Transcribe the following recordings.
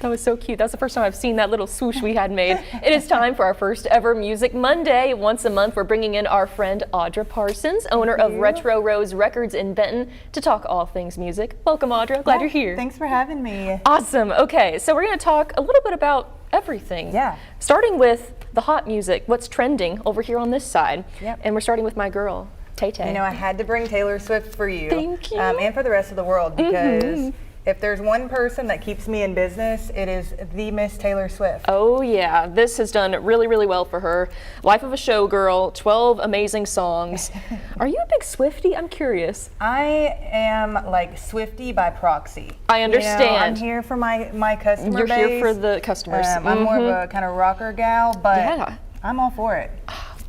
That was so cute. That's the first time I've seen that little swoosh we had made. It is time for our first ever Music Monday. Once a month, we're bringing in our friend Audra Parsons, owner of Audra Rose Records in Benton, to talk all things music. Welcome, Audra. Glad you're here. Thanks for having me. Awesome. Okay, so we're going to talk a little bit about everything. Yeah. Starting with the hot music, what's trending over here on this side. Yep. And we're starting with my girl, Tay-Tay. You know, I had to bring Taylor Swift for you. Thank you. And for the rest of the world, because if there's one person that keeps me in business, it is the Miss Taylor Swift. Oh yeah, this has done really, really well for her. Life of a Showgirl, 12 amazing songs. Are you a big Swiftie? I'm curious. I am like Swiftie by proxy. I understand. You know, I'm here for my customer base. You're here for the customers. I'm more of a kind of rocker gal, but yeah. I'm all for it.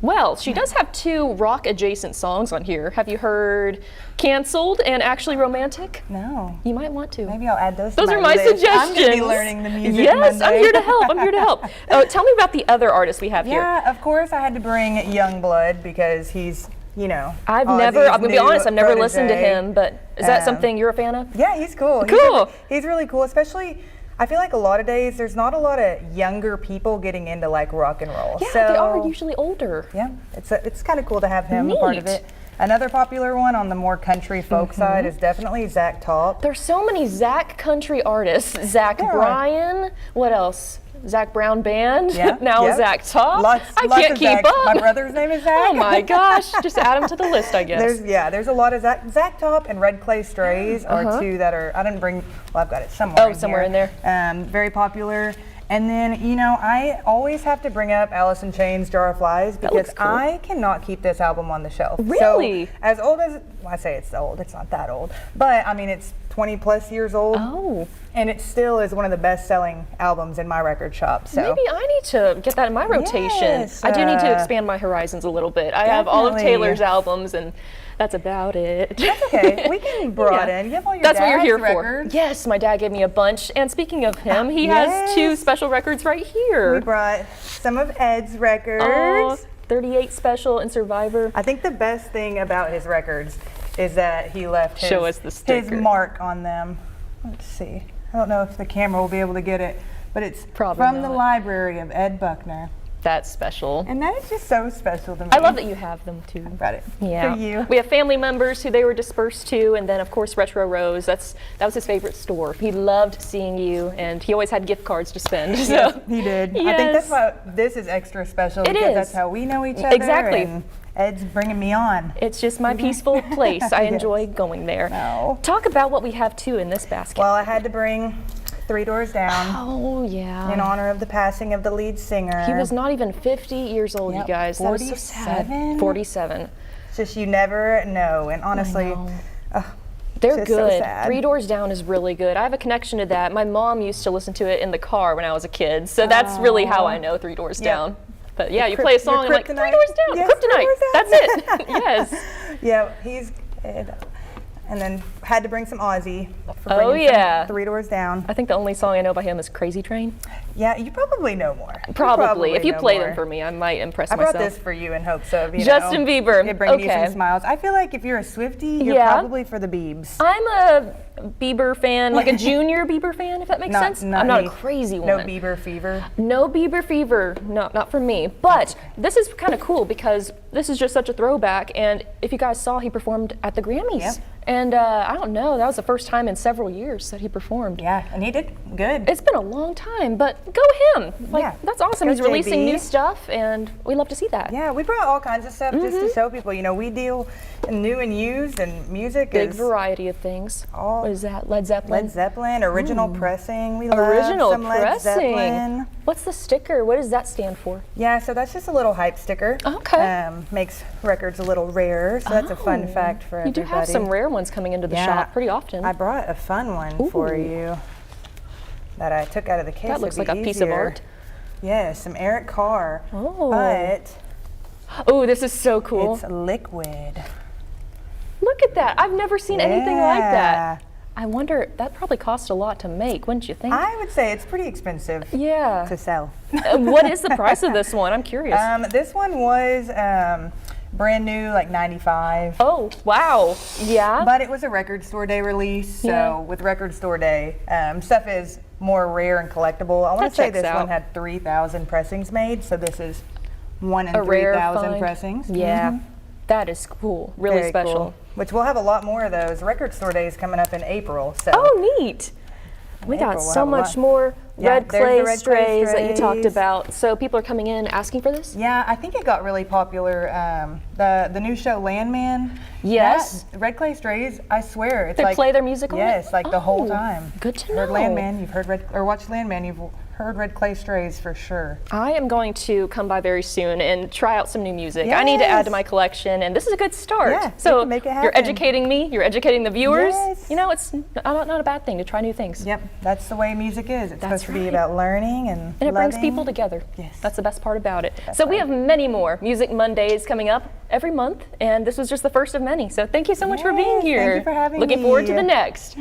Well, she does have 2 rock-adjacent songs on here. Have you heard Canceled and Actually Romantic? No. You might want to. Maybe I'll add those Those to are my my list. suggestions. I'm going to be learning the music Yes, Monday. I'm here to help. I'm here to help. Oh, tell me about the other artists we have here. Yeah, of course I had to bring Youngblood because he's, you know, I'm Ozzy's going to be new honest, I've never protege. listened to him, but is that something you're a fan of? Yeah, he's cool. Cool. He's really cool, especially I feel like a lot of days there's not a lot of younger people getting into like rock and roll. Yeah, so, they are usually older. Yeah, it's kind of cool to have him a part of it. Another popular one on the more country folk side is definitely Zach Top. There's so many Zach country artists. Zach Bryan, what else? Zach Brown Band, now Zach Top. I can't keep up. My brother's name is Zach. Oh my gosh, just add them to the list, I guess. There's a lot of Zach Top and Red Clay Strays are 2 that are, I didn't bring, well I've got it somewhere in somewhere here. in there. Very popular. And then, you know, I always have to bring up Alice in Chains' Jar of Flies because cool. I cannot keep this album on the shelf. Really? So, as old as, well, I say it's old, it's not that old, but I mean it's 20 plus years old. Oh. And it still is one of the best selling albums in my record shop. So maybe I need to get that in my rotation. Yes, I do need to expand my horizons a little bit. I have all of Taylor's albums and that's about it. That's okay. We can broaden. You have all your That's what you're here records. for. Yes, my dad gave me a bunch. And speaking of him, he has 2 special records right here. We brought some of Ed's records. Oh, 38 Special and Survivor. I think the best thing about his records is that he left his mark on them. Let's see. I don't know if the camera will be able to get it, but it's from the library of Ed Buckner. That's special. And that is just so special to me. I love that you have them too. I brought it for you. We have family members who they were dispersed to, and then of course Audra Rose. That was his favorite store. He loved seeing you, and he always had gift cards to spend. So. Yes, he did. Yes. I think that's why this is extra special because that's how we know each other. Exactly. And Ed's bringing me on. It's just my peaceful place. I enjoy going there. No. Talk about what we have too in this basket. Well, I had to bring 3 Doors Down. Oh, yeah. In honor of the passing of the lead singer. He was not even 50 years old, you guys. 47? That was so sad. 47. It's just you never know. And honestly, they're good. So sad. 3 Doors Down is really good. I have a connection to that. My mom used to listen to it in the car when I was a kid. So that's really how I know 3 Doors Down. But yeah, you play a song and like, 3 Doors Down, yes, Kryptonite. That's it. Yes. Yeah, he's good. And then had to bring some Ozzy for bringing 3 Doors Down. I think the only song I know by him is Crazy Train. Yeah, you probably know more. Probably. If you play them for me, I might impress myself. I brought this for you in hopes of, Justin Bieber. It brings you some smiles. I feel like if you're a Swiftie, you're probably for the Biebs. I'm a Bieber fan, like a junior Bieber fan, if that makes sense. I'm not a crazy one. No Bieber fever? No Bieber fever. No, not for me. But this is kind of cool because this is just such a throwback. And if you guys saw, he performed at the Grammys. Yep. And I don't know, that was the first time in several years that he performed. Yeah, and he did good. It's been a long time, but go him. Like, that's awesome. He's releasing new stuff, and we love to see that. Yeah, we brought all kinds of stuff just to show people. You know, we deal in new and used, and music Big variety of things. What is that? Led Zeppelin? Led Zeppelin, original pressing. We love some Led Zeppelin. What's the sticker? What does that stand for? Yeah, so that's just a little hype sticker. Okay. Makes records a little rarer, so that's a fun fact for everybody. You do have some rare ones coming into the shop pretty often. I brought a fun one for you that I took out of the case. That looks like a piece of art. Yeah, some Eric Carr. Oh. But oh, this is so cool. It's liquid. Look at that. I've never seen anything like that. I wonder, that probably cost a lot to make, wouldn't you think? I would say it's pretty expensive to sell. What is the price of this one? I'm curious. This one was brand new, like 95. Oh, wow. Yeah. But it was a record store day release, so with record store day, stuff is more rare and collectible. I want That to say checks this out. one had 3,000 pressings made, so this is 1 in A rare 3,000 find. pressings. Yeah, that is cool. Really Very special. cool. Which we'll have a lot more of those. Record Store Days coming up in April. So Oh, neat. We got April, we'll so have a much lot. more Yeah, red there's clay the red clay strays that you talked strays. about. So people are coming in asking for this? yeah, I think it got really popular. The new show Landman. Yes. That, Red Clay Strays. I swear, it's They like play their music on it? yes, like the whole Oh, time. good to Heard know. Landman. You've heard watched Landman. You've heard Red Clay Strays for sure. I am going to come by very soon and try out some new music. I need to add to my collection, and this is a good start. Yeah, you so can make it you're happen. educating me, you're educating the viewers. Yes. You know, it's not a bad thing to try new things. Yep, that's the way music is. It's That's supposed to be right. about learning and And it brings loving. people together. Yes. That's the best part about it. That's So we right. have many more Music Mondays coming up every month, and this was just the first of many. So thank you so much for being Yes, here. thank you for having Looking me. forward to the next.